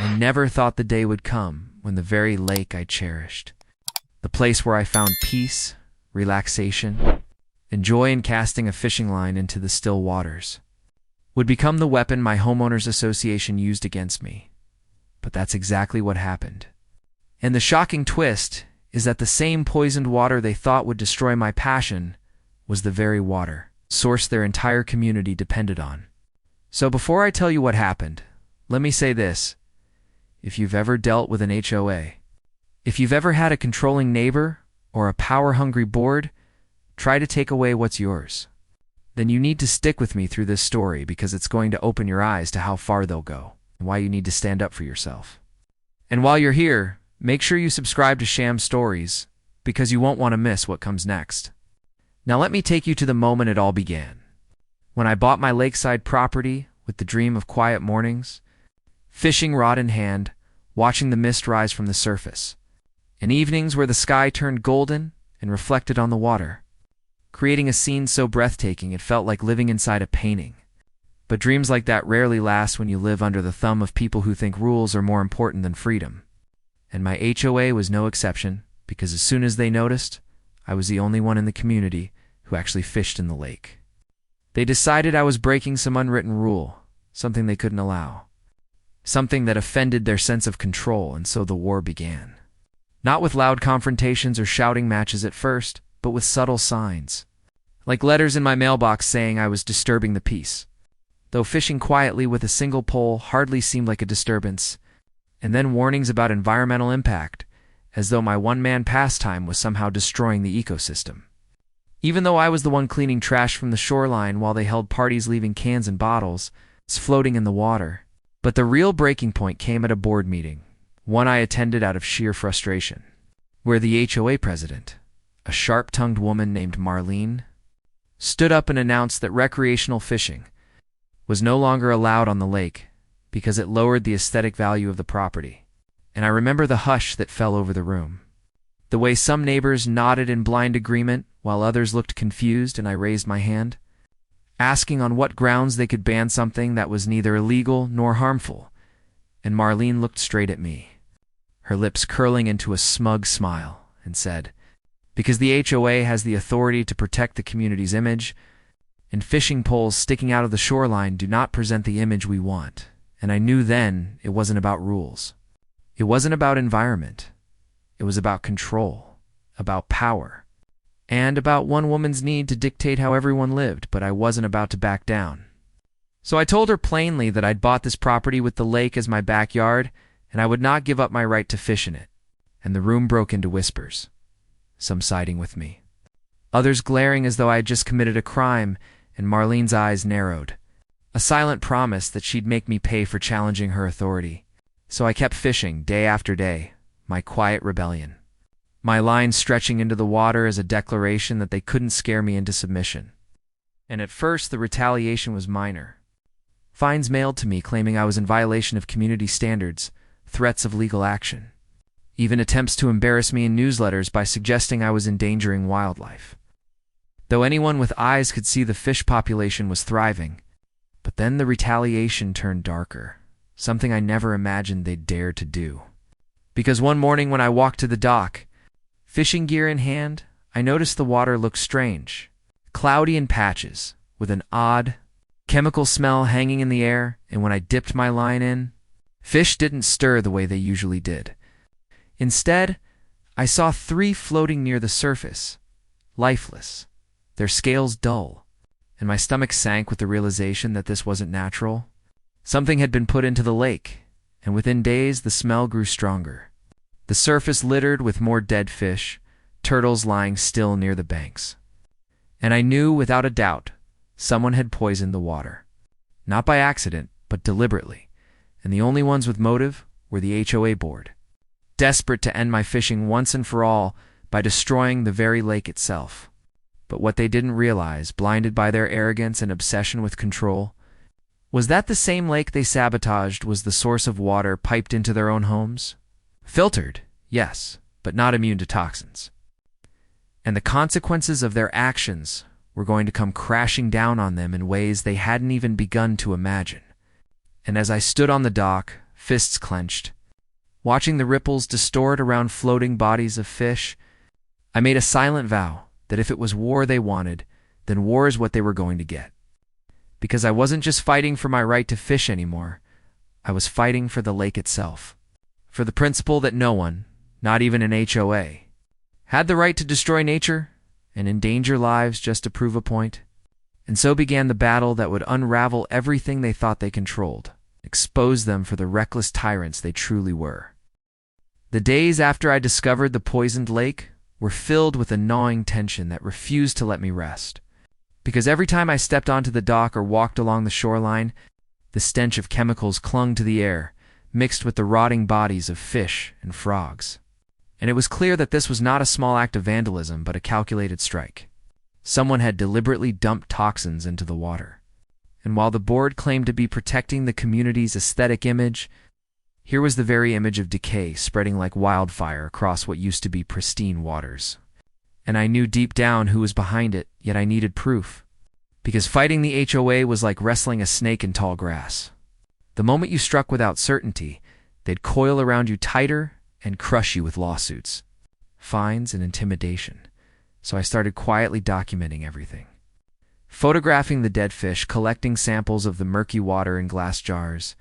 I never thought the day would come when the very lake I cherished, the place where I found peace, relaxation, and joy in casting a fishing line into the still waters, would become the weapon my homeowners association used against me. But that's exactly what happened. And the shocking twist is that the same poisoned water they thought would destroy my passion was the very water source their entire community depended on. So before I tell you what happened, let me say this. If you've ever dealt with an HOA, if you've ever had a controlling neighbor or a power-hungry board try to take away what's yours, then you need to stick with me through this story because it's going to open your eyes to how far they'll go and why you need to stand up for yourself. And while you're here, make sure you subscribe to Sham Stories because you won't want to miss what comes next. Now let me take you to the moment it all began. When I bought my lakeside property with the dream of quiet mornings, fishing rod in hand, watching the mist rise from the surface, and evenings where the sky turned golden and reflected on the water, creating a scene so breathtaking it felt like living inside a painting. But dreams like that rarely last when you live under the thumb of people who think rules are more important than freedom. And my HOA was no exception, because as soon as they noticed, I was the only one in the community who actually fished in the lake. They decided I was breaking some unwritten rule, something they couldn't allow, something that offended their sense of control, and so the war began. Not with loud confrontations or shouting matches at first, but with subtle signs, like letters in my mailbox saying I was disturbing the peace, though fishing quietly with a single pole hardly seemed like a disturbance, and then warnings about environmental impact, as though my one-man pastime was somehow destroying the ecosystem. Even though I was the one cleaning trash from the shoreline while they held parties leaving cans and bottles floating in the water. But the real breaking point came at a board meeting, one I attended out of sheer frustration, where the HOA president, a sharp-tongued woman named Marlene, stood up and announced that recreational fishing was no longer allowed on the lake because it lowered the aesthetic value of the property. And I remember the hush that fell over the room, the way some neighbors nodded in blind agreement while others looked confused, and I raised my hand, asking on what grounds they could ban something that was neither illegal nor harmful. And Marlene looked straight at me, her lips curling into a smug smile, and said, "Because the HOA has the authority to protect the community's image, and fishing poles sticking out of the shoreline do not present the image we want." And I knew then it wasn't about rules. It wasn't about environment. It was about control, about power, and about one woman's need to dictate how everyone lived, but I wasn't about to back down. So I told her plainly that I'd bought this property with the lake as my backyard, and I would not give up my right to fish in it. And the room broke into whispers, some siding with me, others glaring as though I had just committed a crime, and Marlene's eyes narrowed, a silent promise that she'd make me pay for challenging her authority. So I kept fishing day after day, my quiet rebellion, my line stretching into the water as a declaration that they couldn't scare me into submission. And at first the retaliation was minor. Fines mailed to me claiming I was in violation of community standards, threats of legal action, even attempts to embarrass me in newsletters by suggesting I was endangering wildlife. Though anyone with eyes could see the fish population was thriving. But then the retaliation turned darker, something I never imagined they'd dare to do. Because one morning when I walked to the dock, fishing gear in hand, I noticed the water looked strange, cloudy in patches, with an odd, chemical smell hanging in the air, and when I dipped my line in, fish didn't stir the way they usually did. Instead, I saw 3 floating near the surface, lifeless, their scales dull, and my stomach sank with the realization that this wasn't natural. Something had been put into the lake, and within days the smell grew stronger. The surface littered with more dead fish, turtles lying still near the banks. And I knew without a doubt someone had poisoned the water. Not by accident, but deliberately, and the only ones with motive were the HOA board, desperate to end my fishing once and for all by destroying the very lake itself. But what they didn't realize, blinded by their arrogance and obsession with control, was that the same lake they sabotaged was the source of water piped into their own homes. Filtered, yes, but not immune to toxins. And the consequences of their actions were going to come crashing down on them in ways they hadn't even begun to imagine. And as I stood on the dock, fists clenched. Watching the ripples distort around floating bodies of fish, I made a silent vow that if it was war they wanted, then war is what they were going to get. Because I wasn't just fighting for my right to fish anymore, I was fighting for the lake itself. For the principle that no one, not even an HOA, had the right to destroy nature and endanger lives just to prove a point. And so began the battle that would unravel everything they thought they controlled, expose them for the reckless tyrants they truly were. The days after I discovered the poisoned lake were filled with a gnawing tension that refused to let me rest. Because every time I stepped onto the dock or walked along the shoreline, the stench of chemicals clung to the air, mixed with the rotting bodies of fish and frogs. And it was clear that this was not a small act of vandalism, but a calculated strike. Someone had deliberately dumped toxins into the water. And while the board claimed to be protecting the community's aesthetic image, here was the very image of decay spreading like wildfire across what used to be pristine waters. And I knew deep down who was behind it, yet I needed proof. Because fighting the HOA was like wrestling a snake in tall grass. The moment you struck without certainty, they'd coil around you tighter and crush you with lawsuits, fines, and intimidation. So I started quietly documenting everything. Photographing the dead fish, collecting samples of the murky water in glass jars,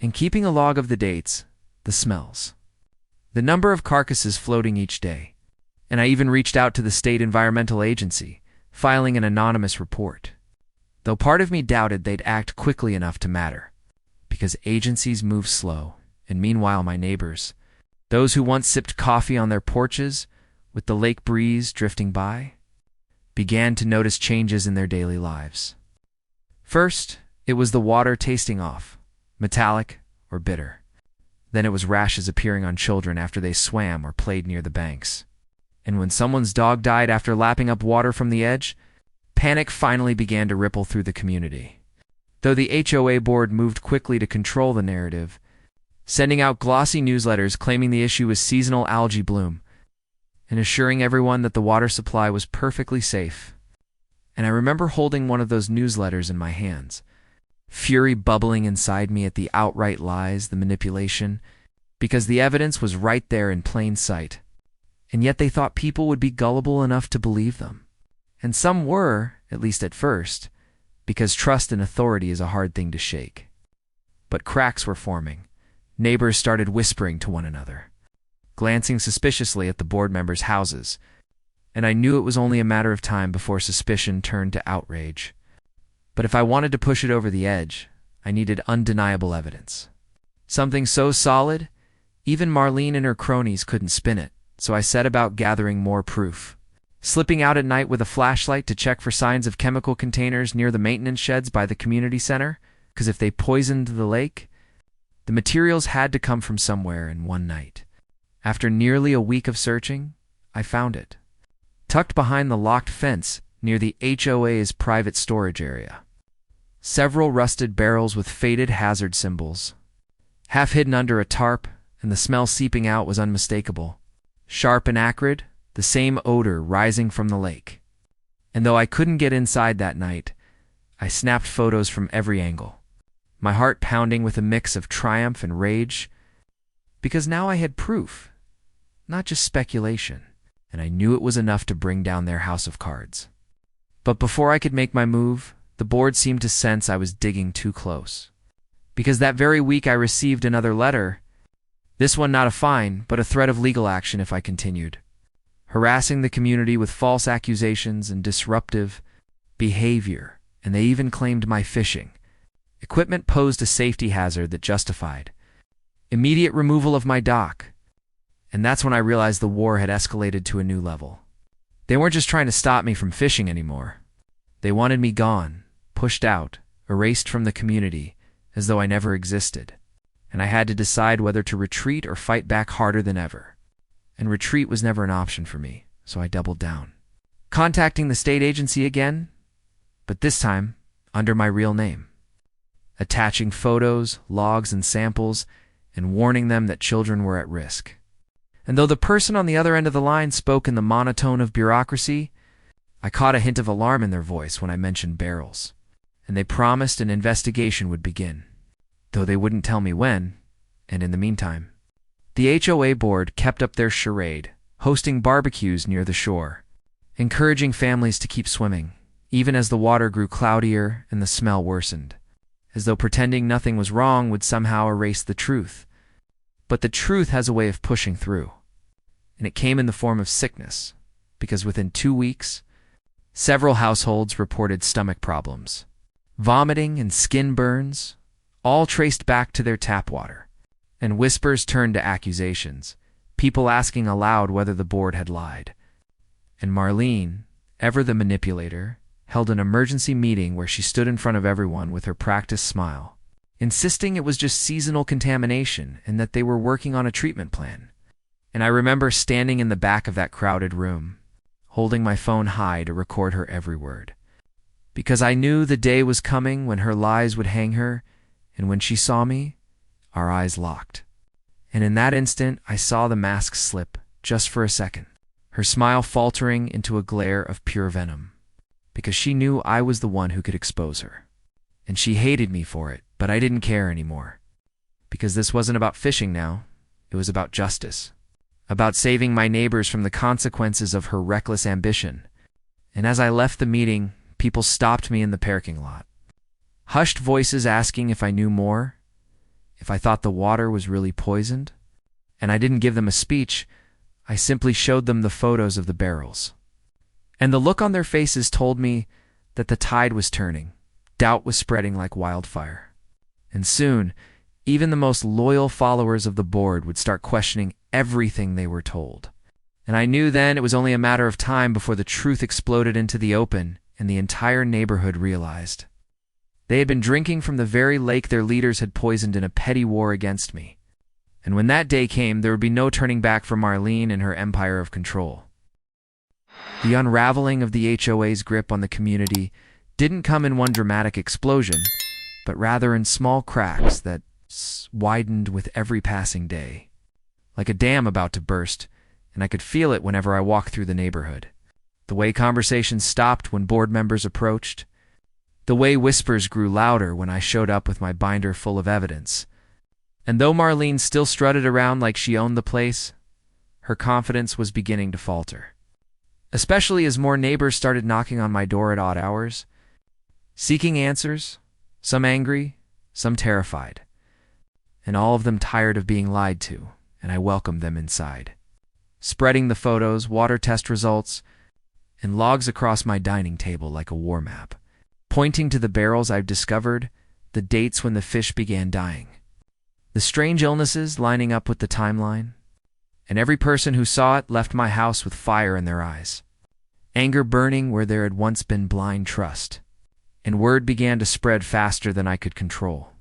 and keeping a log of the dates, the smells, the number of carcasses floating each day. And I even reached out to the state environmental agency, filing an anonymous report. Though part of me doubted they'd act quickly enough to matter, because agencies move slow, and meanwhile my neighbors, those who once sipped coffee on their porches, with the lake breeze drifting by, began to notice changes in their daily lives. First, it was the water tasting off, metallic or bitter. Then it was rashes appearing on children after they swam or played near the banks. And when someone's dog died after lapping up water from the edge, panic finally began to ripple through the community. Though the HOA board moved quickly to control the narrative, sending out glossy newsletters claiming the issue was seasonal algae bloom, and assuring everyone that the water supply was perfectly safe. And I remember holding one of those newsletters in my hands, fury bubbling inside me at the outright lies, the manipulation, because the evidence was right there in plain sight. And yet they thought people would be gullible enough to believe them. And some were, at least at first, because trust in authority is a hard thing to shake. But cracks were forming. Neighbors started whispering to one another, glancing suspiciously at the board members' houses, and I knew it was only a matter of time before suspicion turned to outrage. But if I wanted to push it over the edge, I needed undeniable evidence. Something so solid, even Marlene and her cronies couldn't spin it, so I set about gathering more proof. Slipping out at night with a flashlight to check for signs of chemical containers near the maintenance sheds by the community center, because if they poisoned the lake, the materials had to come from somewhere in one night. After nearly a week of searching, I found it, tucked behind the locked fence near the HOA's private storage area. Several rusted barrels with faded hazard symbols, half hidden under a tarp, and the smell seeping out was unmistakable. Sharp and acrid, the same odor rising from the lake. And though I couldn't get inside that night, I snapped photos from every angle, my heart pounding with a mix of triumph and rage, because now I had proof, not just speculation, and I knew it was enough to bring down their house of cards. But before I could make my move, the board seemed to sense I was digging too close. Because that very week I received another letter, this one not a fine, but a threat of legal action if I continued, harassing the community with false accusations and disruptive behavior, and they even claimed my fishing equipment posed a safety hazard that justified immediate removal of my dock. And that's when I realized the war had escalated to a new level. They weren't just trying to stop me from fishing anymore. They wanted me gone, pushed out, erased from the community, as though I never existed. And I had to decide whether to retreat or fight back harder than ever. And retreat was never an option for me, so I doubled down, contacting the state agency again, but this time under my real name, attaching photos, logs, and samples, and warning them that children were at risk. And though the person on the other end of the line spoke in the monotone of bureaucracy, I caught a hint of alarm in their voice when I mentioned barrels, and they promised an investigation would begin. Though they wouldn't tell me when, And in the meantime, the HOA board kept up their charade, hosting barbecues near the shore, encouraging families to keep swimming, even as the water grew cloudier and the smell worsened, as though pretending nothing was wrong would somehow erase the truth. But the truth has a way of pushing through, and it came in the form of sickness, because within 2 weeks, several households reported stomach problems, vomiting and skin burns, all traced back to their tap water, and whispers turned to accusations, people asking aloud whether the board had lied. And Marlene, ever the manipulator, held an emergency meeting where she stood in front of everyone with her practiced smile, insisting it was just seasonal contamination and that they were working on a treatment plan. And I remember standing in the back of that crowded room, holding my phone high to record her every word, because I knew the day was coming when her lies would hang her, and when she saw me, our eyes locked. And in that instant, I saw the mask slip, just for a second, her smile faltering into a glare of pure venom, because she knew I was the one who could expose her. And she hated me for it, but I didn't care anymore, because this wasn't about fishing now, it was about justice, about saving my neighbors from the consequences of her reckless ambition. And as I left the meeting, people stopped me in the parking lot, hushed voices asking if I knew more, if I thought the water was really poisoned. And I didn't give them a speech, I simply showed them the photos of the barrels. And the look on their faces told me that the tide was turning, doubt was spreading like wildfire. And soon, even the most loyal followers of the board would start questioning everything they were told. And I knew then it was only a matter of time before the truth exploded into the open and the entire neighborhood realized. They had been drinking from the very lake their leaders had poisoned in a petty war against me. And when that day came, there would be no turning back for Marlene and her empire of control. The unraveling of the HOA's grip on the community didn't come in one dramatic explosion, but rather in small cracks that widened with every passing day, like a dam about to burst, and I could feel it whenever I walked through the neighborhood. The way conversations stopped when board members approached, the way whispers grew louder when I showed up with my binder full of evidence. And though Marlene still strutted around like she owned the place, her confidence was beginning to falter, especially as more neighbors started knocking on my door at odd hours, seeking answers, some angry, some terrified, and all of them tired of being lied to, and I welcomed them inside, spreading the photos, water test results, and logs across my dining table like a war map, pointing to the barrels I've discovered, the dates when the fish began dying, the strange illnesses lining up with the timeline, and every person who saw it left my house with fire in their eyes, anger burning where there had once been blind trust, and word began to spread faster than I could control,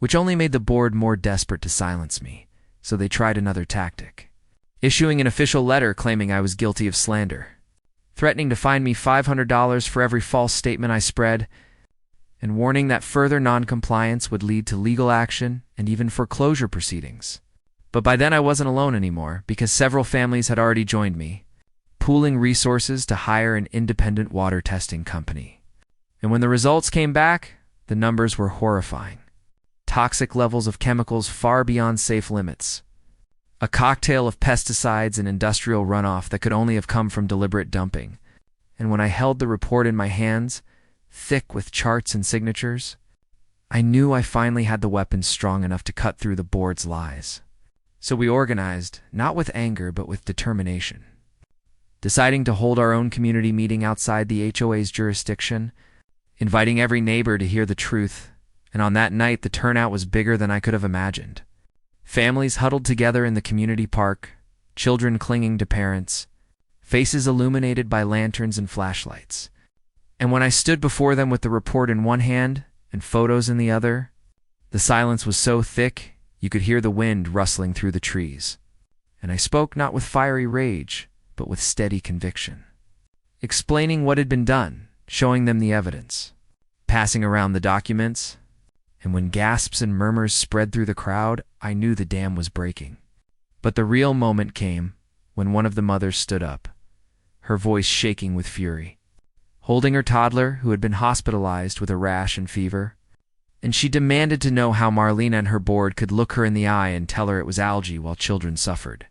which only made the board more desperate to silence me, so they tried another tactic, issuing an official letter claiming I was guilty of slander, threatening to fine me $500 for every false statement I spread, and warning that further non-compliance would lead to legal action and even foreclosure proceedings. But by then I wasn't alone anymore, because several families had already joined me, pooling resources to hire an independent water testing company. And when the results came back, the numbers were horrifying. Toxic levels of chemicals far beyond safe limits. A cocktail of pesticides and industrial runoff that could only have come from deliberate dumping. And when I held the report in my hands, thick with charts and signatures, I knew I finally had the weapons strong enough to cut through the board's lies. So we organized, not with anger but with determination, deciding to hold our own community meeting outside the HOA's jurisdiction, inviting every neighbor to hear the truth, and on that night the turnout was bigger than I could have imagined. Families huddled together in the community park, children clinging to parents, faces illuminated by lanterns and flashlights. And when I stood before them with the report in one hand and photos in the other, the silence was so thick you could hear the wind rustling through the trees. And I spoke not with fiery rage, but with steady conviction, explaining what had been done, showing them the evidence, passing around the documents. And when gasps and murmurs spread through the crowd, I knew the dam was breaking. But the real moment came when one of the mothers stood up, her voice shaking with fury, holding her toddler who had been hospitalized with a rash and fever. and she demanded to know how Marlene and her board could look her in the eye and tell her it was algae while children suffered.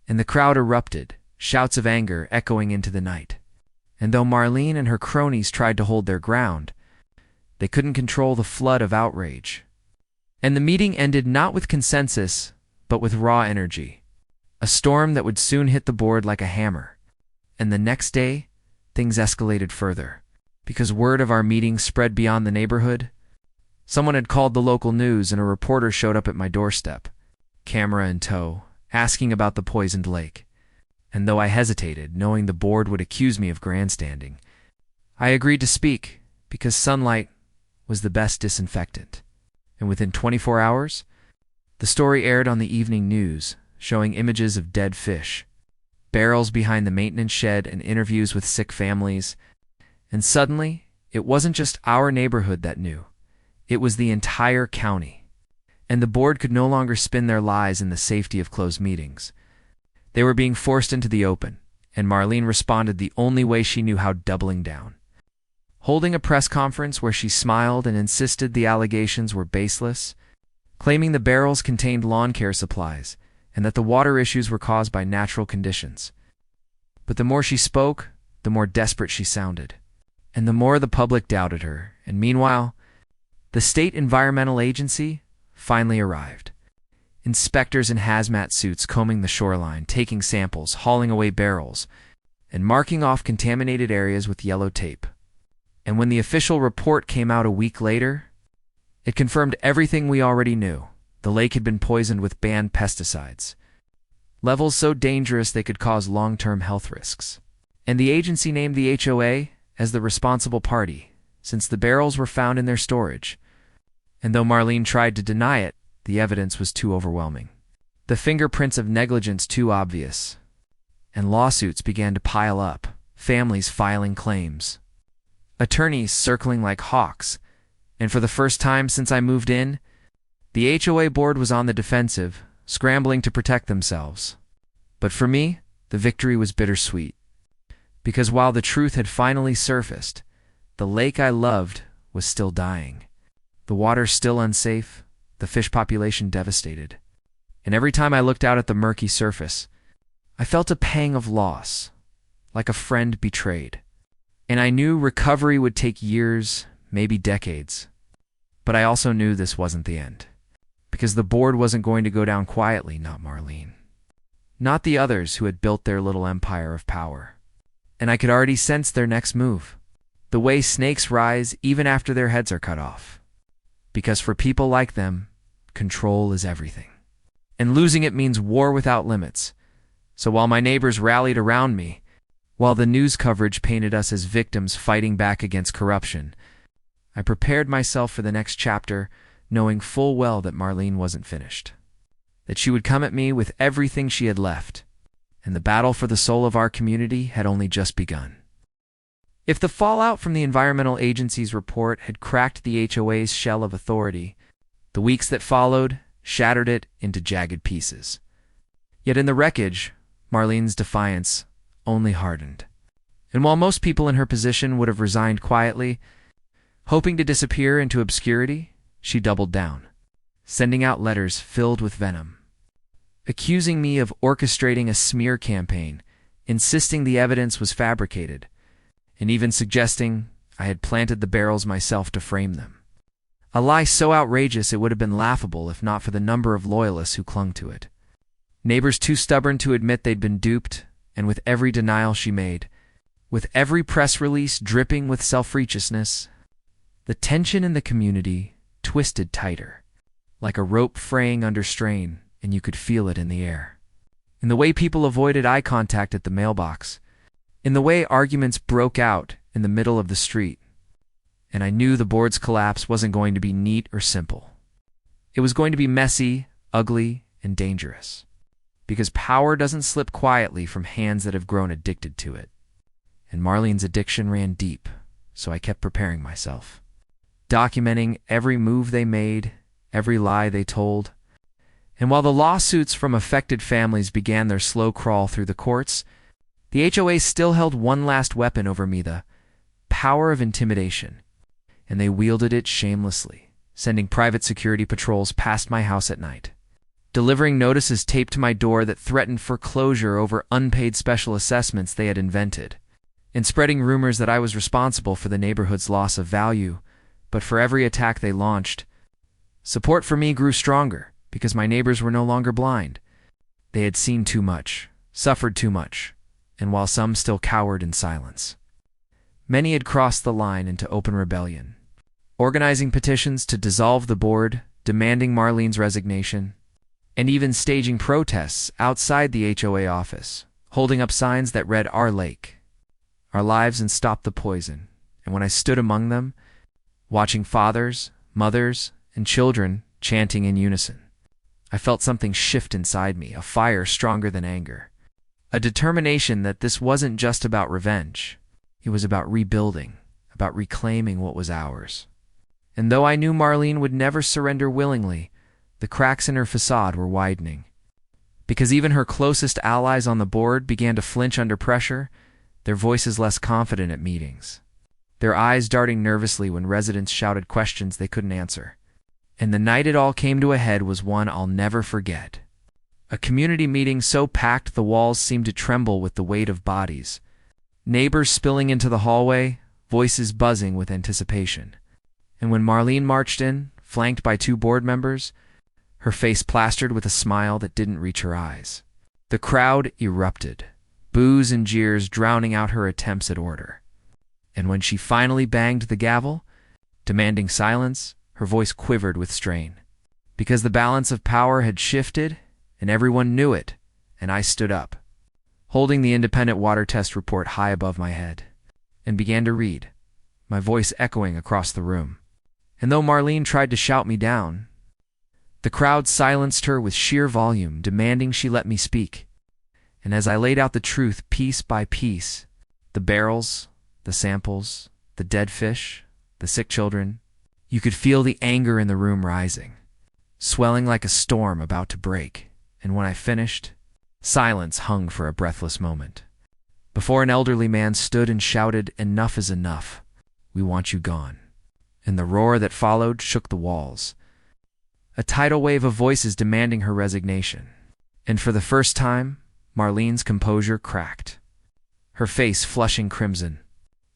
And the crowd erupted, shouts of anger echoing into the night. And though Marlene and her cronies tried to hold their ground, they couldn't control the flood of outrage. And the meeting ended not with consensus, but with raw energy, a storm that would soon hit the board like a hammer. And the next day, things escalated further, because word of our meeting spread beyond the neighborhood. Someone had called the local news, and a reporter showed up at my doorstep, camera in tow, asking about the poisoned lake. And though I hesitated, knowing the board would accuse me of grandstanding, I agreed to speak, because sunlight was the best disinfectant. And within 24 hours, the story aired on the evening news, showing images of dead fish, barrels behind the maintenance shed, and interviews with sick families. And suddenly, it wasn't just our neighborhood that knew. It was the entire county. And the board could no longer spin their lies in the safety of closed meetings. They were being forced into the open, and Marlene responded the only way she knew how: doubling down. Holding a press conference where she smiled and insisted the allegations were baseless, claiming the barrels contained lawn care supplies and that the water issues were caused by natural conditions. But the more she spoke, the more desperate she sounded, and the more the public doubted her. And meanwhile, the state environmental agency finally arrived. Inspectors in hazmat suits combing the shoreline, taking samples, hauling away barrels, and marking off contaminated areas with yellow tape. And when the official report came out a week later, it confirmed everything we already knew. The lake had been poisoned with banned pesticides, levels so dangerous they could cause long-term health risks. And the agency named the HOA as the responsible party, since the barrels were found in their storage. And though Marlene tried to deny it, the evidence was too overwhelming. The fingerprints of negligence too obvious. And lawsuits began to pile up, families filing claims, attorneys circling like hawks, and for the first time since I moved in, the HOA board was on the defensive, scrambling to protect themselves. But for me, the victory was bittersweet. Because while the truth had finally surfaced, the lake I loved was still dying. The water still unsafe, the fish population devastated. And every time I looked out at the murky surface, I felt a pang of loss, like a friend betrayed. And I knew recovery would take years, maybe decades. But I also knew this wasn't the end. Because the board wasn't going to go down quietly, not Marlene. Not the others who had built their little empire of power. And I could already sense their next move. The way snakes rise even after their heads are cut off. Because for people like them, control is everything. And losing it means war without limits. So while my neighbors rallied around me, while the news coverage painted us as victims fighting back against corruption, I prepared myself for the next chapter, knowing full well that Marlene wasn't finished. That she would come at me with everything she had left, and the battle for the soul of our community had only just begun. If the fallout from the Environmental Agency's report had cracked the HOA's shell of authority, the weeks that followed shattered it into jagged pieces. Yet in the wreckage, Marlene's defiance only hardened. And while most people in her position would have resigned quietly, hoping to disappear into obscurity, she doubled down, sending out letters filled with venom, accusing me of orchestrating a smear campaign, insisting the evidence was fabricated, and even suggesting I had planted the barrels myself to frame them. A lie so outrageous it would have been laughable if not for the number of loyalists who clung to it. Neighbors too stubborn to admit they'd been duped, and with every denial she made, with every press release dripping with self-righteousness, the tension in the community twisted tighter, like a rope fraying under strain, and you could feel it in the air. In the way people avoided eye contact at the mailbox, in the way arguments broke out in the middle of the street. And I knew the board's collapse wasn't going to be neat or simple. It was going to be messy, ugly, and dangerous. Because power doesn't slip quietly from hands that have grown addicted to it. And Marlene's addiction ran deep, so I kept preparing myself, documenting every move they made, every lie they told. And while the lawsuits from affected families began their slow crawl through the courts, the HOA still held one last weapon over me, the power of intimidation. And they wielded it shamelessly, sending private security patrols past my house at night, delivering notices taped to my door that threatened foreclosure over unpaid special assessments they had invented, and spreading rumors that I was responsible for the neighborhood's loss of value. But for every attack they launched, support for me grew stronger because my neighbors were no longer blind. They had seen too much, suffered too much, and while some still cowered in silence, many had crossed the line into open rebellion, organizing petitions to dissolve the board, demanding Marlene's resignation, and even staging protests outside the HOA office, holding up signs that read "Our Lake, Our Lives and Stop the Poison." And when I stood among them, watching fathers, mothers, and children chanting in unison, I felt something shift inside me, a fire stronger than anger, a determination that this wasn't just about revenge. It was about rebuilding, about reclaiming what was ours. And though I knew Marlene would never surrender willingly, the cracks in her facade were widening. Because even her closest allies on the board began to flinch under pressure, their voices less confident at meetings, their eyes darting nervously when residents shouted questions they couldn't answer. And the night it all came to a head was one I'll never forget. A community meeting so packed the walls seemed to tremble with the weight of bodies, neighbors spilling into the hallway, voices buzzing with anticipation. And when Marlene marched in, flanked by 2 board members, her face plastered with a smile that didn't reach her eyes, the crowd erupted, boos and jeers drowning out her attempts at order. And when she finally banged the gavel, demanding silence, her voice quivered with strain. Because the balance of power had shifted, and everyone knew it, and I stood up, holding the independent water test report high above my head, and began to read, my voice echoing across the room. And though Marlene tried to shout me down, the crowd silenced her with sheer volume, demanding she let me speak. And as I laid out the truth piece by piece, the barrels, the samples, the dead fish, the sick children, you could feel the anger in the room rising, swelling like a storm about to break. And when I finished, silence hung for a breathless moment, before an elderly man stood and shouted, "Enough is enough. We want you gone." And the roar that followed shook the walls, a tidal wave of voices demanding her resignation. And for the first time, Marlene's composure cracked, her face flushing crimson,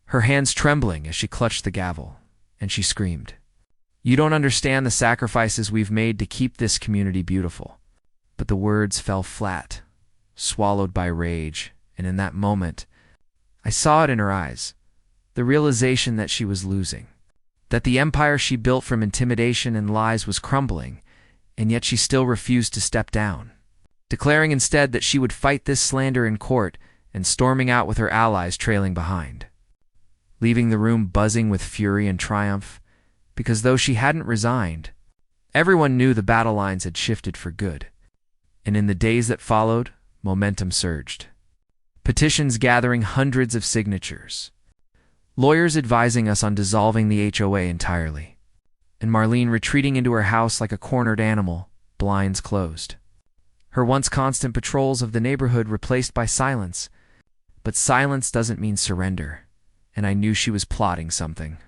her hands trembling as she clutched the gavel, and she screamed, "You don't understand the sacrifices we've made to keep this community beautiful." But the words fell flat, swallowed by rage, and in that moment, I saw it in her eyes, the realization that she was losing, that the empire she built from intimidation and lies was crumbling, and yet she still refused to step down, declaring instead that she would fight this slander in court and storming out with her allies trailing behind, leaving the room buzzing with fury and triumph, because though she hadn't resigned, everyone knew the battle lines had shifted for good. And in the days that followed, momentum surged. Petitions gathering hundreds of signatures, lawyers advising us on dissolving the HOA entirely, and Marlene retreating into her house like a cornered animal, blinds closed. Her once constant patrols of the neighborhood replaced by silence. But silence doesn't mean surrender, and I knew she was plotting something.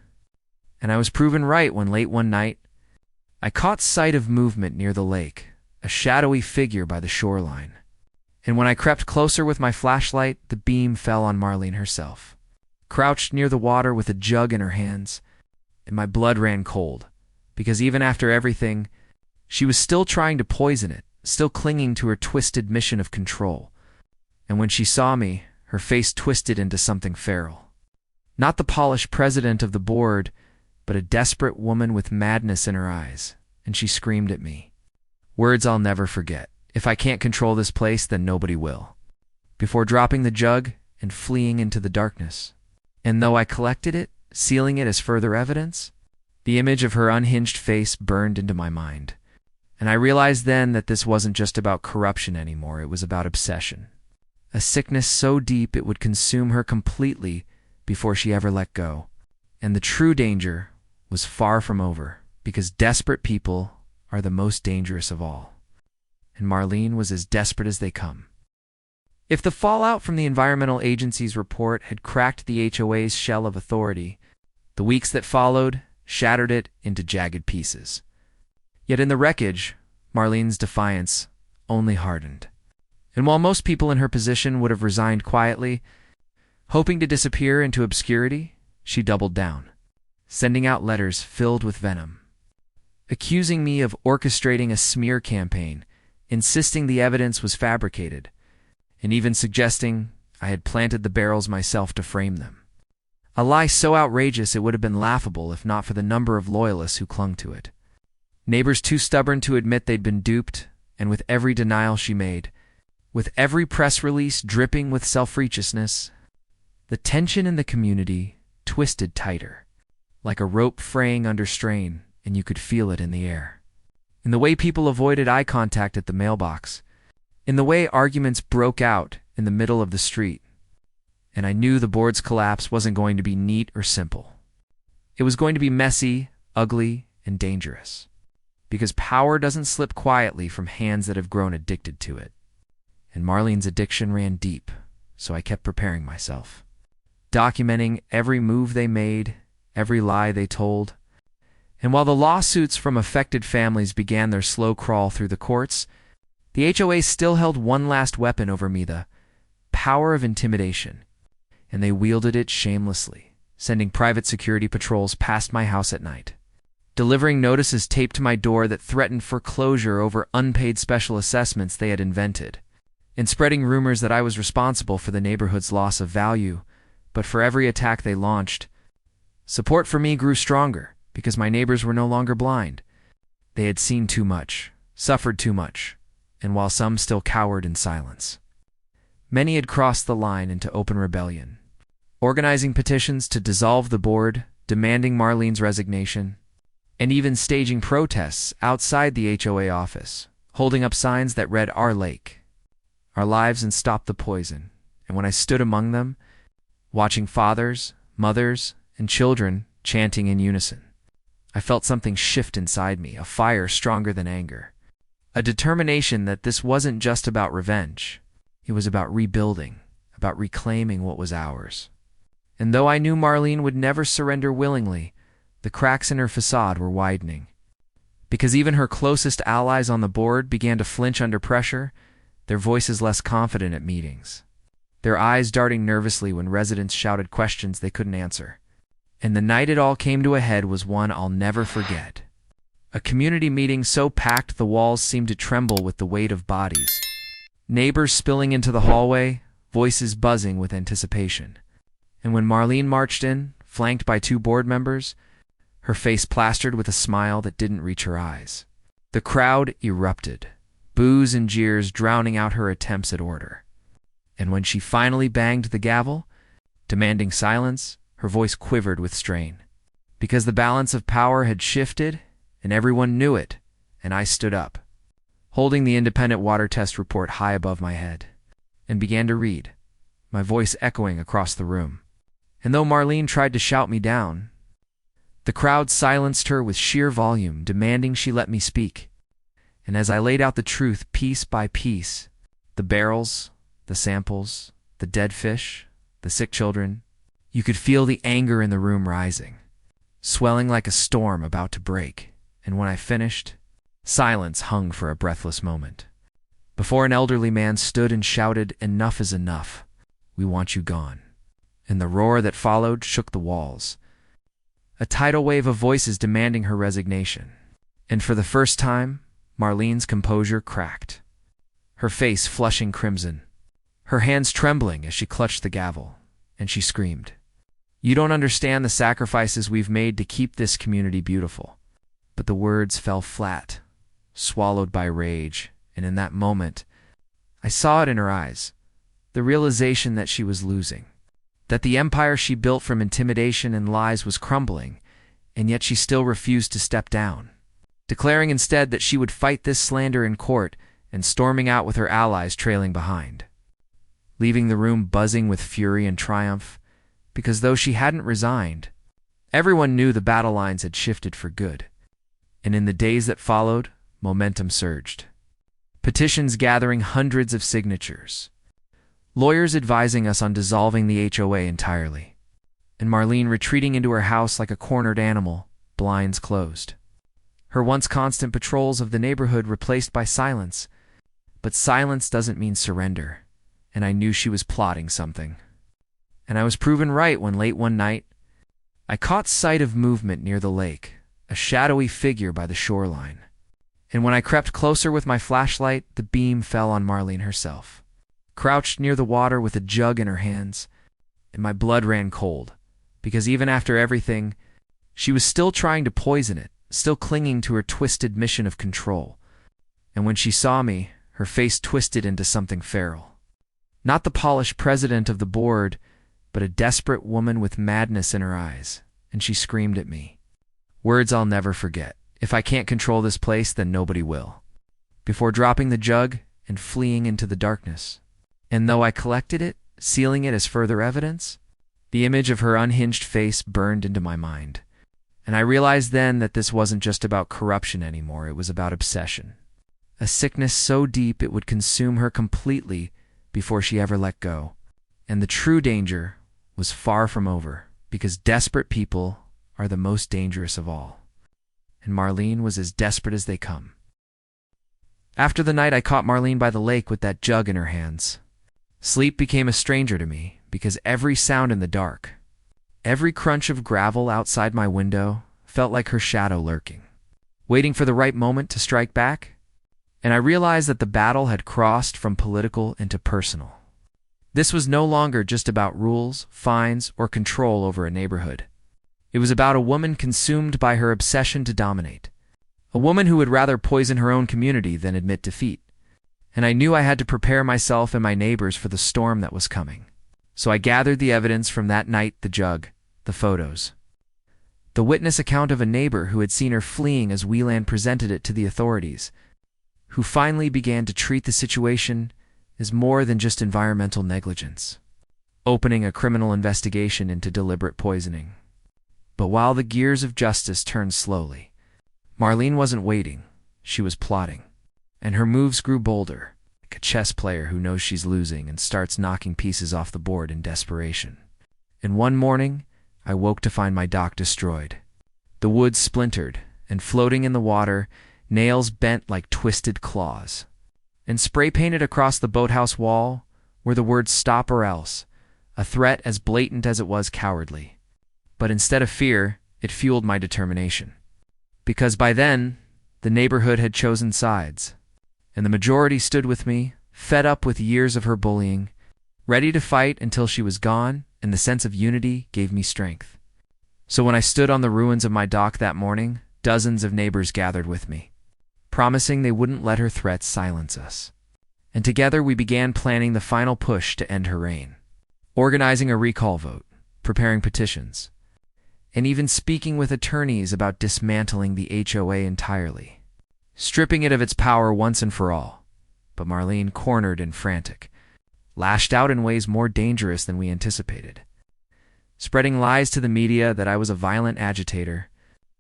And I was proven right when late one night, I caught sight of movement near the lake, a shadowy figure by the shoreline. And when I crept closer with my flashlight, the beam fell on Marlene herself, crouched near the water with a jug in her hands, and my blood ran cold, because even after everything, she was still trying to poison it, still clinging to her twisted mission of control. And when she saw me, her face twisted into something feral. Not the polished president of the board, but a desperate woman with madness in her eyes, and she screamed at me, words I'll never forget: "If I can't control this place, then nobody will," before dropping the jug and fleeing into the darkness. And though I collected it, sealing it as further evidence, the image of her unhinged face burned into my mind. And I realized then that this wasn't just about corruption anymore, it was about obsession. A sickness so deep it would consume her completely before she ever let go. And the true danger was far from over, because desperate people are the most dangerous of all. And Marlene was as desperate as they come. If the fallout from the Environmental Agency's report had cracked the HOA's shell of authority, the weeks that followed, shattered it into jagged pieces. Yet in the wreckage, Marlene's defiance only hardened. And while most people in her position would have resigned quietly, hoping to disappear into obscurity, she doubled down, sending out letters filled with venom, accusing me of orchestrating a smear campaign, insisting the evidence was fabricated, and even suggesting I had planted the barrels myself to frame them. A lie so outrageous it would have been laughable if not for the number of loyalists who clung to it. Neighbors too stubborn to admit they'd been duped, and with every denial she made, with every press release dripping with self-righteousness, the tension in the community twisted tighter, like a rope fraying under strain, and you could feel it in the air. In the way people avoided eye contact at the mailbox, in the way arguments broke out in the middle of the street, and I knew the board's collapse wasn't going to be neat or simple. It was going to be messy, ugly, and dangerous, because power doesn't slip quietly from hands that have grown addicted to it. And Marlene's addiction ran deep, so I kept preparing myself, documenting every move they made, every lie they told. And while the lawsuits from affected families began their slow crawl through the courts, the HOA still held one last weapon over me, the power of intimidation, and they wielded it shamelessly, sending private security patrols past my house at night, delivering notices taped to my door that threatened foreclosure over unpaid special assessments they had invented, and spreading rumors that I was responsible for the neighborhood's loss of value. But for every attack they launched, support for me grew stronger, because my neighbors were no longer blind. They had seen too much, suffered too much, and while some still cowered in silence, many had crossed the line into open rebellion, organizing petitions to dissolve the board, demanding Marlene's resignation, and even staging protests outside the HOA office, holding up signs that read "Our Lake, Our Lives, and Stop the Poison." And when I stood among them, watching fathers, mothers, and children chanting in unison, I felt something shift inside me, a fire stronger than anger, a determination that this wasn't just about revenge. It was about rebuilding, about reclaiming what was ours. And though I knew Marlene would never surrender willingly, the cracks in her facade were widening. Because even her closest allies on the board began to flinch under pressure, their voices less confident at meetings, their eyes darting nervously when residents shouted questions they couldn't answer. And the night it all came to a head was one I'll never forget. A community meeting so packed the walls seemed to tremble with the weight of bodies, neighbors spilling into the hallway, voices buzzing with anticipation. And when Marlene marched in, flanked by 2 board members, her face plastered with a smile that didn't reach her eyes, the crowd erupted, boos and jeers drowning out her attempts at order. And when she finally banged the gavel, demanding silence, her voice quivered with strain, because the balance of power had shifted, and everyone knew it, and I stood up, holding the independent water test report high above my head, and began to read, my voice echoing across the room. And though Marlene tried to shout me down, the crowd silenced her with sheer volume, demanding she let me speak. And as I laid out the truth piece by piece, the barrels, the samples, the dead fish, the sick children, you could feel the anger in the room rising, swelling like a storm about to break. And when I finished, silence hung for a breathless moment, before an elderly man stood and shouted, "Enough is enough. We want you gone." And the roar that followed shook the walls, a tidal wave of voices demanding her resignation. And for the first time, Marlene's composure cracked, her face flushing crimson, her hands trembling as she clutched the gavel, and she screamed, "You don't understand the sacrifices we've made to keep this community beautiful." But the words fell flat, swallowed by rage, and in that moment, I saw it in her eyes, the realization that she was losing, that the empire she built from intimidation and lies was crumbling, and yet she still refused to step down, declaring instead that she would fight this slander in court and storming out with her allies trailing behind, leaving the room buzzing with fury and triumph, because though she hadn't resigned, everyone knew the battle lines had shifted for good. And in the days that followed, momentum surged, petitions gathering hundreds of signatures, lawyers advising us on dissolving the HOA entirely, and Marlene retreating into her house like a cornered animal, blinds closed. Her once constant patrols of the neighborhood replaced by silence. But silence doesn't mean surrender, and I knew she was plotting something. And I was proven right when late one night, I caught sight of movement near the lake, a shadowy figure by the shoreline. And when I crept closer with my flashlight, the beam fell on Marlene herself, crouched near the water with a jug in her hands, and my blood ran cold, because even after everything, she was still trying to poison it, still clinging to her twisted mission of control. And when she saw me, her face twisted into something feral. Not the polished president of the board, but a desperate woman with madness in her eyes, and she screamed at me. Words I'll never forget. If I can't control this place, then nobody will. Before dropping the jug and fleeing into the darkness. And though I collected it, sealing it as further evidence, the image of her unhinged face burned into my mind. And I realized then that this wasn't just about corruption anymore, it was about obsession. A sickness so deep it would consume her completely before she ever let go. And the true danger was far from over, because desperate people are the most dangerous of all. And Marlene was as desperate as they come. After the night I caught Marlene by the lake with that jug in her hands, sleep became a stranger to me, because every sound in the dark, every crunch of gravel outside my window felt like her shadow lurking, waiting for the right moment to strike back. And I realized that the battle had crossed from political into personal. This was no longer just about rules, fines, or control over a neighborhood. It was about a woman consumed by her obsession to dominate. A woman who would rather poison her own community than admit defeat. And I knew I had to prepare myself and my neighbors for the storm that was coming. So I gathered the evidence from that night, the jug, the photos. The witness account of a neighbor who had seen her fleeing as Wieland presented it to the authorities, who finally began to treat the situation as more than just environmental negligence, opening a criminal investigation into deliberate poisoning. But while the gears of justice turned slowly, Marlene wasn't waiting, she was plotting. And her moves grew bolder, like a chess player who knows she's losing and starts knocking pieces off the board in desperation. And one morning, I woke to find my dock destroyed. The wood splintered, and floating in the water, nails bent like twisted claws. And spray-painted across the boathouse wall were the words "Stop or else," a threat as blatant as it was cowardly. But instead of fear, it fueled my determination. Because by then, the neighborhood had chosen sides, and the majority stood with me, fed up with years of her bullying, ready to fight until she was gone, and the sense of unity gave me strength. So when I stood on the ruins of my dock that morning, dozens of neighbors gathered with me, promising they wouldn't let her threats silence us. And together we began planning the final push to end her reign, organizing a recall vote, preparing petitions, and even speaking with attorneys about dismantling the HOA entirely, stripping it of its power once and for all. But Marlene, cornered and frantic, lashed out in ways more dangerous than we anticipated, spreading lies to the media that I was a violent agitator,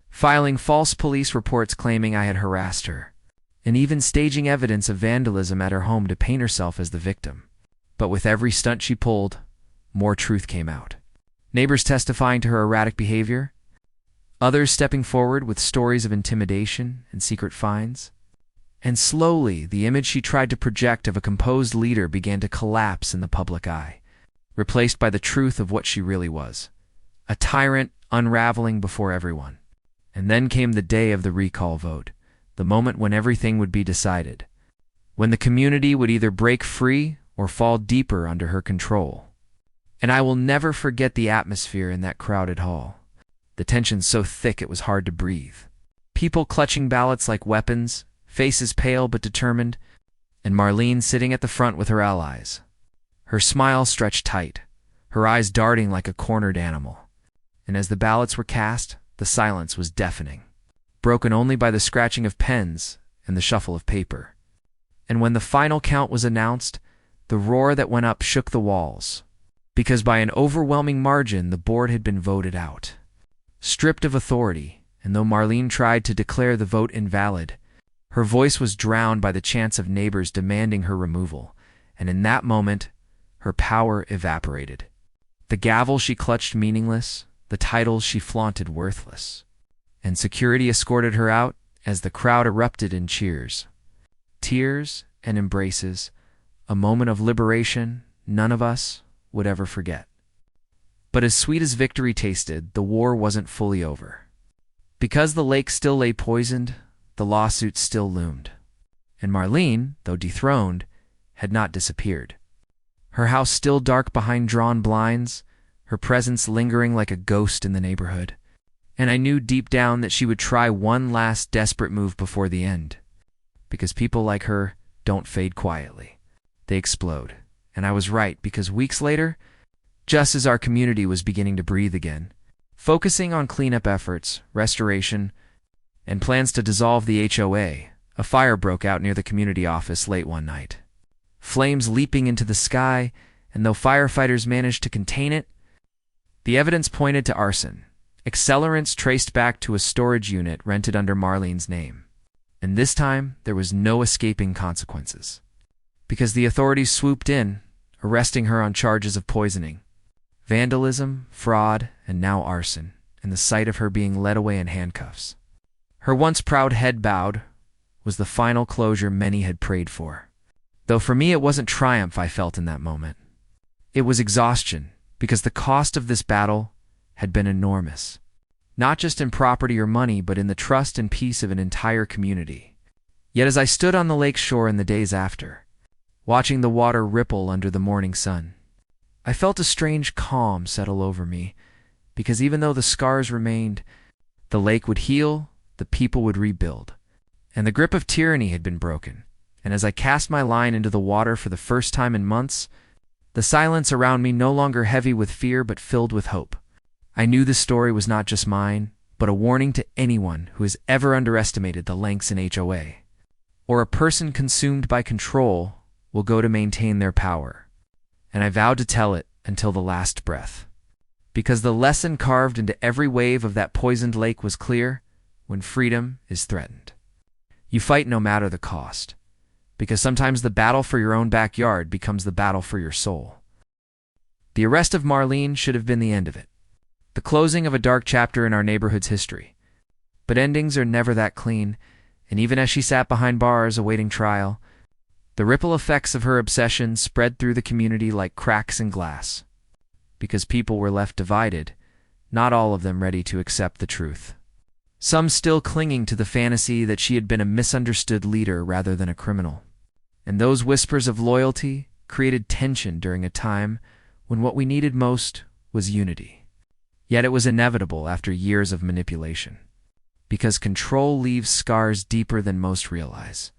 filing false police reports claiming I had harassed her, and even staging evidence of vandalism at her home to paint herself as the victim. But with every stunt she pulled, more truth came out. Neighbors testifying to her erratic behavior, others stepping forward with stories of intimidation and secret fines. And slowly, the image she tried to project of a composed leader began to collapse in the public eye, replaced by the truth of what she really was, a tyrant unraveling before everyone. And then came the day of the recall vote, the moment when everything would be decided, when the community would either break free or fall deeper under her control. And I will never forget the atmosphere in that crowded hall, the tension so thick it was hard to breathe. People clutching ballots like weapons, faces pale but determined, and Marlene sitting at the front with her allies, her smile stretched tight, her eyes darting like a cornered animal. And as the ballots were cast, the silence was deafening, broken only by the scratching of pens and the shuffle of paper. And when the final count was announced, the roar that went up shook the walls, because by an overwhelming margin the board had been voted out, stripped of authority. And though Marlene tried to declare the vote invalid, her voice was drowned by the chants of neighbors demanding her removal, and in that moment, her power evaporated. The gavel she clutched meaningless, the titles she flaunted worthless. and security escorted her out as the crowd erupted in cheers. Tears and embraces, a moment of liberation none of us would ever forget. But as sweet as victory tasted, the war wasn't fully over. Because the lake still lay poisoned, the lawsuit still loomed. And Marlene, though dethroned, had not disappeared. Her house still dark behind drawn blinds, her presence lingering like a ghost in the neighborhood. And I knew deep down that she would try one last desperate move before the end. Because people like her don't fade quietly. They explode. And I was right, because weeks later, just as our community was beginning to breathe again, focusing on cleanup efforts, restoration, and plans to dissolve the HOA, a fire broke out near the community office late one night. Flames leaping into the sky, and though firefighters managed to contain it, the evidence pointed to arson, accelerants traced back to a storage unit rented under Marlene's name. And this time, there was no escaping consequences. Because the authorities swooped in, arresting her on charges of poisoning, vandalism, fraud, and now arson, and the sight of her being led away in handcuffs. Her once proud head bowed was the final closure many had prayed for. Though for me it wasn't triumph I felt in that moment. It was exhaustion, because the cost of this battle had been enormous. Not just in property or money, but in the trust and peace of an entire community. Yet as I stood on the lake shore in the days after, watching the water ripple under the morning sun, I felt a strange calm settle over me, because even though the scars remained, the lake would heal, the people would rebuild, and the grip of tyranny had been broken. And as I cast my line into the water for the first time in months, the silence around me no longer heavy with fear but filled with hope. I knew this story was not just mine, but a warning to anyone who has ever underestimated the lengths in HOA, or a person consumed by control will go to maintain their power. And I vowed to tell it until the last breath. Because the lesson carved into every wave of that poisoned lake was clear: when freedom is threatened, you fight no matter the cost. Because sometimes the battle for your own backyard becomes the battle for your soul. The arrest of Marlene should have been the end of it, the closing of a dark chapter in our neighborhood's history. But endings are never that clean, and even as she sat behind bars awaiting trial, the ripple effects of her obsession spread through the community like cracks in glass. Because people were left divided, not all of them ready to accept the truth. Some still clinging to the fantasy that she had been a misunderstood leader rather than a criminal. And those whispers of loyalty created tension during a time when what we needed most was unity. Yet it was inevitable after years of manipulation. Because control leaves scars deeper than most realize.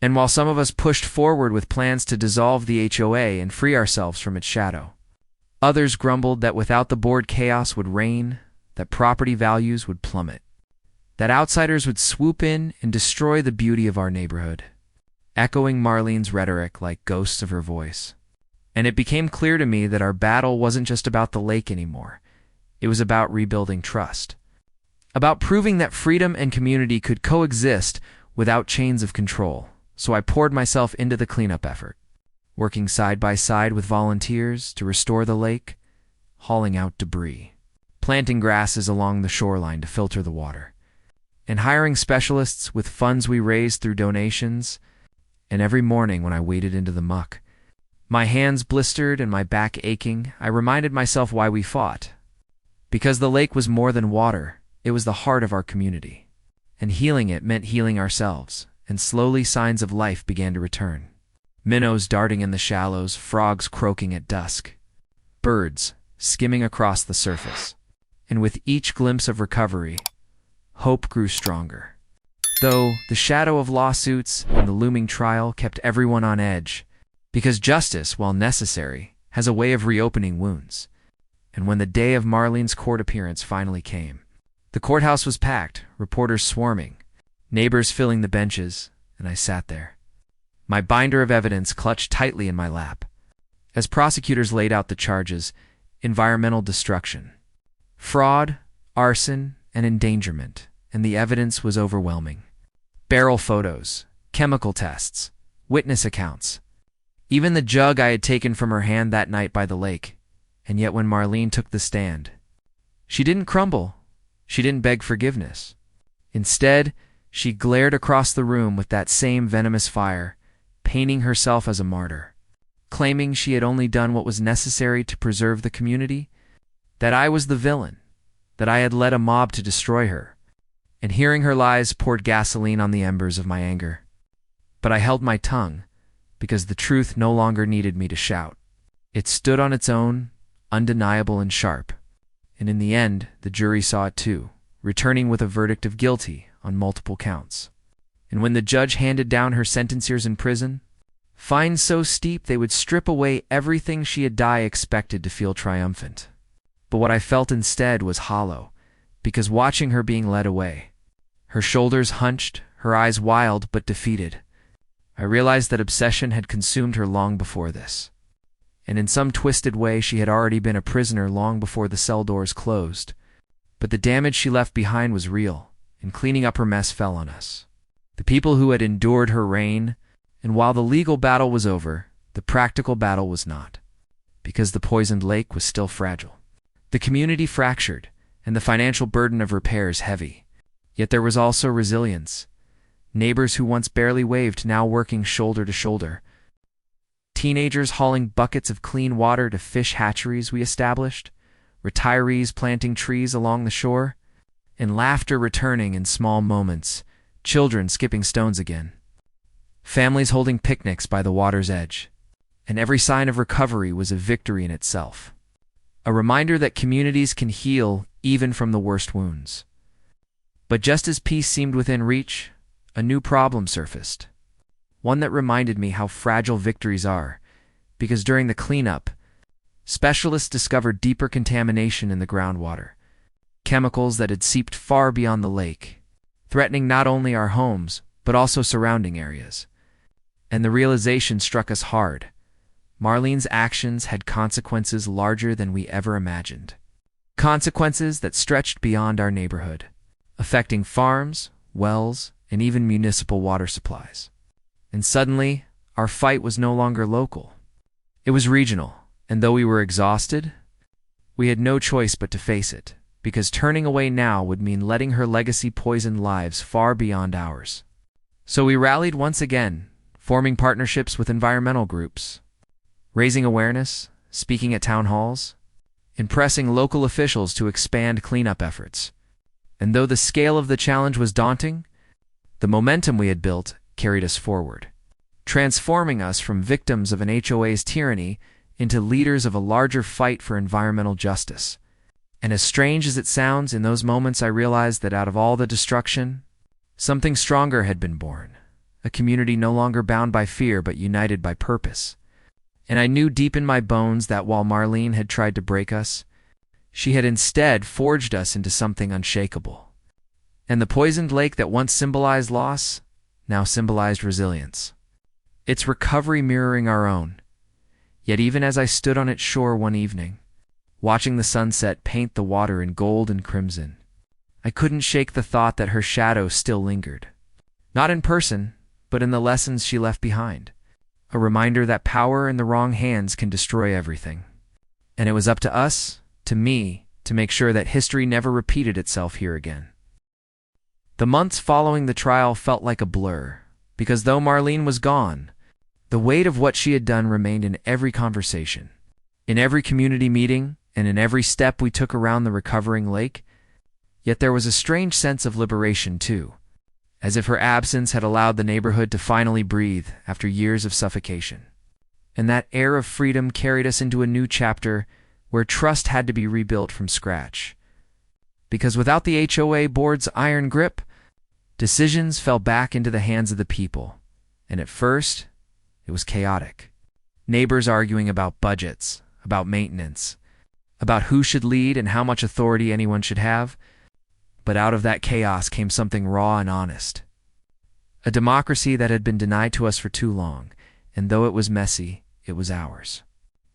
And while some of us pushed forward with plans to dissolve the HOA and free ourselves from its shadow, others grumbled that without the board chaos would reign, that property values would plummet, that outsiders would swoop in and destroy the beauty of our neighborhood, echoing Marlene's rhetoric like ghosts of her voice. And it became clear to me that our battle wasn't just about the lake anymore. It was about rebuilding trust, about proving that freedom and community could coexist without chains of control. So I poured myself into the cleanup effort, working side by side with volunteers to restore the lake, hauling out debris, planting grasses along the shoreline to filter the water, and hiring specialists with funds we raised through donations. And every morning when I waded into the muck, my hands blistered and my back aching, I reminded myself why we fought. Because the lake was more than water, it was the heart of our community. And healing it meant healing ourselves. And slowly signs of life began to return. Minnows darting in the shallows, frogs croaking at dusk, birds skimming across the surface. And with each glimpse of recovery, hope grew stronger. Though the shadow of lawsuits and the looming trial kept everyone on edge, because justice, while necessary, has a way of reopening wounds. And when the day of Marlene's court appearance finally came, the courthouse was packed, reporters swarming, neighbors filling the benches, and I sat there, my binder of evidence clutched tightly in my lap, as prosecutors laid out the charges: environmental destruction, fraud, arson, and endangerment, and the evidence was overwhelming. Barrel photos, chemical tests, witness accounts, even the jug I had taken from her hand that night by the lake. And yet when Marlene took the stand, she didn't crumble. She didn't beg forgiveness. Instead, she glared across the room with that same venomous fire, painting herself as a martyr, claiming she had only done what was necessary to preserve the community, that I was the villain, that I had led a mob to destroy her, and hearing her lies poured gasoline on the embers of my anger. But I held my tongue, because the truth no longer needed me to shout. It stood on its own, undeniable and sharp, and in the end, the jury saw it too, returning with a verdict of guilty on multiple counts. And when the judge handed down her sentence, years in prison, fines so steep they would strip away everything she had expected to feel triumphant. But what I felt instead was hollow, because watching her being led away, her shoulders hunched, her eyes wild but defeated, I realized that obsession had consumed her long before this. And in some twisted way she had already been a prisoner long before the cell doors closed. But the damage she left behind was real, and cleaning up her mess fell on us, the people who had endured her reign. And while the legal battle was over, the practical battle was not, because the poisoned lake was still fragile. The community fractured, and the financial burden of repairs heavy. Yet there was also resilience. Neighbors who once barely waved now working shoulder to shoulder. Teenagers hauling buckets of clean water to fish hatcheries we established. Retirees planting trees along the shore. And laughter returning in small moments. Children skipping stones again. Families holding picnics by the water's edge. And every sign of recovery was a victory in itself. A reminder that communities can heal even from the worst wounds. But just as peace seemed within reach, a new problem surfaced. One that reminded me how fragile victories are, because during the cleanup, specialists discovered deeper contamination in the groundwater, chemicals that had seeped far beyond the lake, threatening not only our homes, but also surrounding areas. And the realization struck us hard. Marlene's actions had consequences larger than we ever imagined. Consequences that stretched beyond our neighborhood, affecting farms, wells, and even municipal water supplies. And suddenly, our fight was no longer local. It was regional, and though we were exhausted, we had no choice but to face it, because turning away now would mean letting her legacy poison lives far beyond ours. So we rallied once again, forming partnerships with environmental groups, raising awareness, speaking at town halls, and pressing local officials to expand cleanup efforts. And though the scale of the challenge was daunting, the momentum we had built carried us forward, transforming us from victims of an HOA's tyranny into leaders of a larger fight for environmental justice. And as strange as it sounds, in those moments I realized that out of all the destruction, something stronger had been born, a community no longer bound by fear but united by purpose. And I knew deep in my bones that while Marlene had tried to break us, she had instead forged us into something unshakable. And the poisoned lake that once symbolized loss now symbolized resilience, its recovery mirroring our own. Yet even as I stood on its shore one evening, watching the sunset paint the water in gold and crimson, I couldn't shake the thought that her shadow still lingered. Not in person, but in the lessons she left behind. A reminder that power in the wrong hands can destroy everything. And it was up to us, to me, to make sure that history never repeated itself here again. The months following the trial felt like a blur, because though Marlene was gone, the weight of what she had done remained in every conversation, in every community meeting, and in every step we took around the recovering lake. Yet there was a strange sense of liberation too, as if her absence had allowed the neighborhood to finally breathe after years of suffocation. And that air of freedom carried us into a new chapter where trust had to be rebuilt from scratch. Because without the HOA board's iron grip, decisions fell back into the hands of the people, and at first, it was chaotic. Neighbors arguing about budgets, about maintenance, about who should lead and how much authority anyone should have. But out of that chaos came something raw and honest. A democracy that had been denied to us for too long, and though it was messy, it was ours.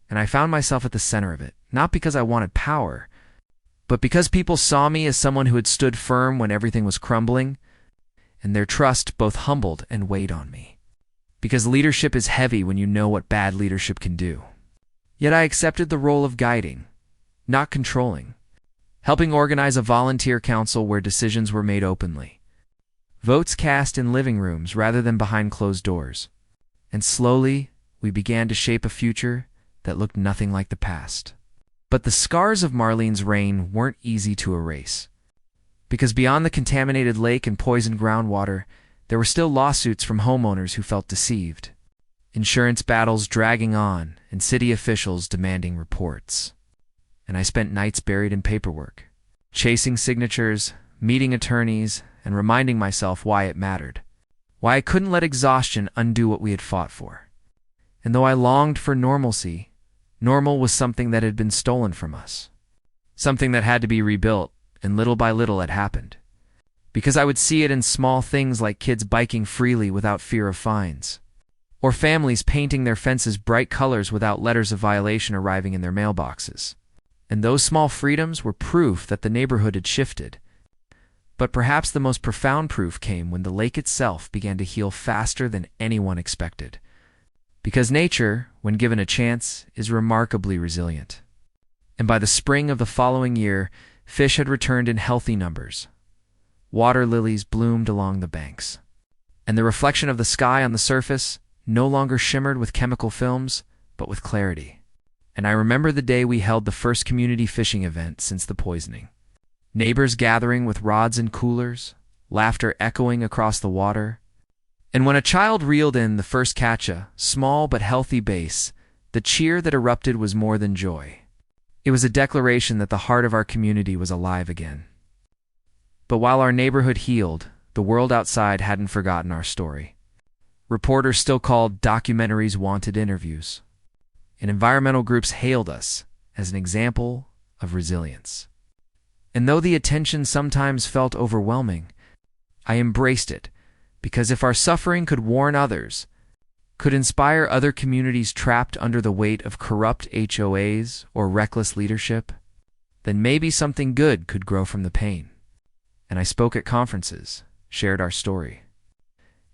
And I found myself at the center of it, not because I wanted power, but because people saw me as someone who had stood firm when everything was crumbling, and their trust both humbled and weighed on me. Because leadership is heavy when you know what bad leadership can do. Yet I accepted the role of guiding, not controlling, helping organize a volunteer council where decisions were made openly. Votes cast in living rooms rather than behind closed doors. And slowly, we began to shape a future that looked nothing like the past. But the scars of Marlene's reign weren't easy to erase. Because beyond the contaminated lake and poisoned groundwater, there were still lawsuits from homeowners who felt deceived, insurance battles dragging on, and city officials demanding reports. And I spent nights buried in paperwork, chasing signatures, meeting attorneys, and reminding myself why it mattered, why I couldn't let exhaustion undo what we had fought for. And though I longed for normalcy, normal was something that had been stolen from us, something that had to be rebuilt, and little by little it happened. Because I would see it in small things like kids biking freely without fear of fines, or families painting their fences bright colors without letters of violation arriving in their mailboxes. And those small freedoms were proof that the neighborhood had shifted. But perhaps the most profound proof came when the lake itself began to heal faster than anyone expected. Because nature, when given a chance, is remarkably resilient. And by the spring of the following year, fish had returned in healthy numbers. Water lilies bloomed along the banks. And the reflection of the sky on the surface no longer shimmered with chemical films, but with clarity. And I remember the day we held the first community fishing event since the poisoning. Neighbors gathering with rods and coolers, laughter echoing across the water. And when a child reeled in the first catch, a small but healthy bass, the cheer that erupted was more than joy. It was a declaration that the heart of our community was alive again. But while our neighborhood healed, the world outside hadn't forgotten our story. Reporters still called documentaries wanted interviews, and environmental groups hailed us as an example of resilience. And though the attention sometimes felt overwhelming, I embraced it, because if our suffering could warn others, could inspire other communities trapped under the weight of corrupt HOAs or reckless leadership, then maybe something good could grow from the pain. And I spoke at conferences, shared our story,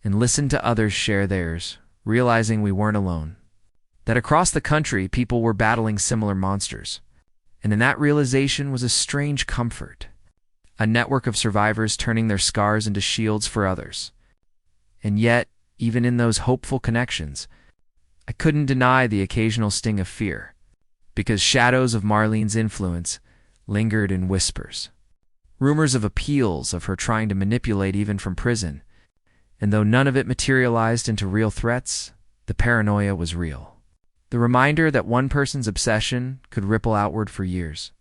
and listened to others share theirs, realizing we weren't alone. That across the country, people were battling similar monsters. And in that realization was a strange comfort, a network of survivors turning their scars into shields for others. And yet, even in those hopeful connections, I couldn't deny the occasional sting of fear, because shadows of Marlene's influence lingered in whispers. Rumors of appeals of her trying to manipulate even from prison, and though none of it materialized into real threats, the paranoia was real. The reminder that one person's obsession could ripple outward for years.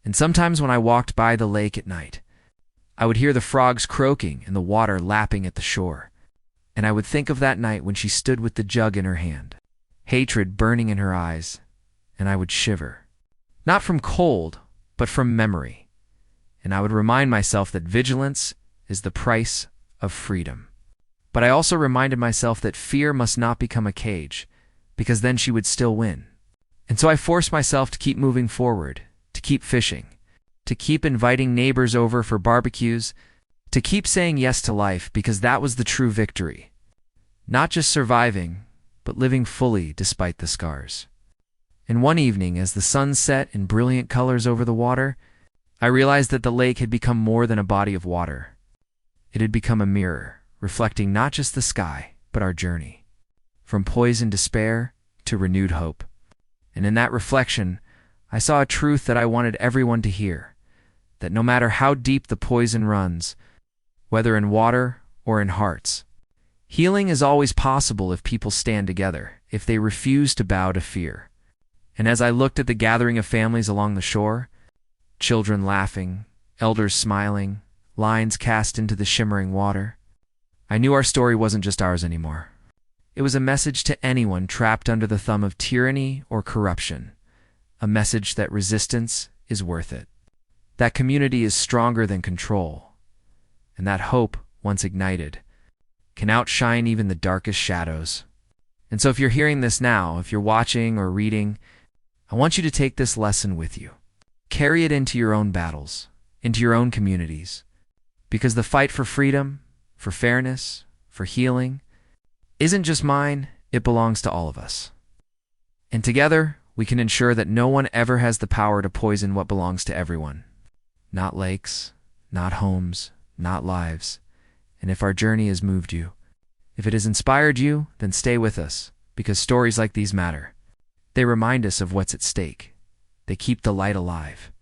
And sometimes when I walked by the lake at night, I would hear the frogs croaking and the water lapping at the shore. And I would think of that night when she stood with the jug in her hand, hatred burning in her eyes, and I would shiver. Not from cold, but from memory. And I would remind myself that vigilance is the price of freedom. But I also reminded myself that fear must not become a cage, because then she would still win. And so I forced myself to keep moving forward, to keep fishing, to keep inviting neighbors over for barbecues, to keep saying yes to life, because that was the true victory. Not just surviving, but living fully despite the scars. And one evening, as the sun set in brilliant colors over the water, I realized that the lake had become more than a body of water. It had become a mirror, reflecting not just the sky, but our journey, from poisoned despair to renewed hope. And in that reflection, I saw a truth that I wanted everyone to hear, that no matter how deep the poison runs, whether in water or in hearts, healing is always possible if people stand together, if they refuse to bow to fear. And as I looked at the gathering of families along the shore, children laughing, elders smiling, lines cast into the shimmering water, I knew our story wasn't just ours anymore. It was a message to anyone trapped under the thumb of tyranny or corruption, a message that resistance is worth it, that community is stronger than control, and that hope, once ignited, can outshine even the darkest shadows. And so if you're hearing this now, if you're watching or reading, I want you to take this lesson with you. Carry it into your own battles, into your own communities, because the fight for freedom, for fairness, for healing, isn't just mine, it belongs to all of us. And together, we can ensure that no one ever has the power to poison what belongs to everyone. not lakes, not homes, not lives. And if our journey has moved you, if it has inspired you, then stay with us, because stories like these matter. They remind us of what's at stake. They keep the light alive.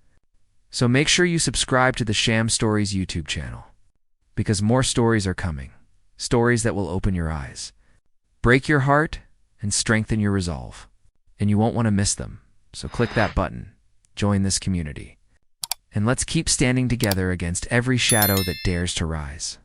So make sure you subscribe to the Sham Stories YouTube channel, because more stories are coming. Stories that will open your eyes, break your heart, and strengthen your resolve. And you won't want to miss them. So click that button, join this community, and let's keep standing together against every shadow that dares to rise.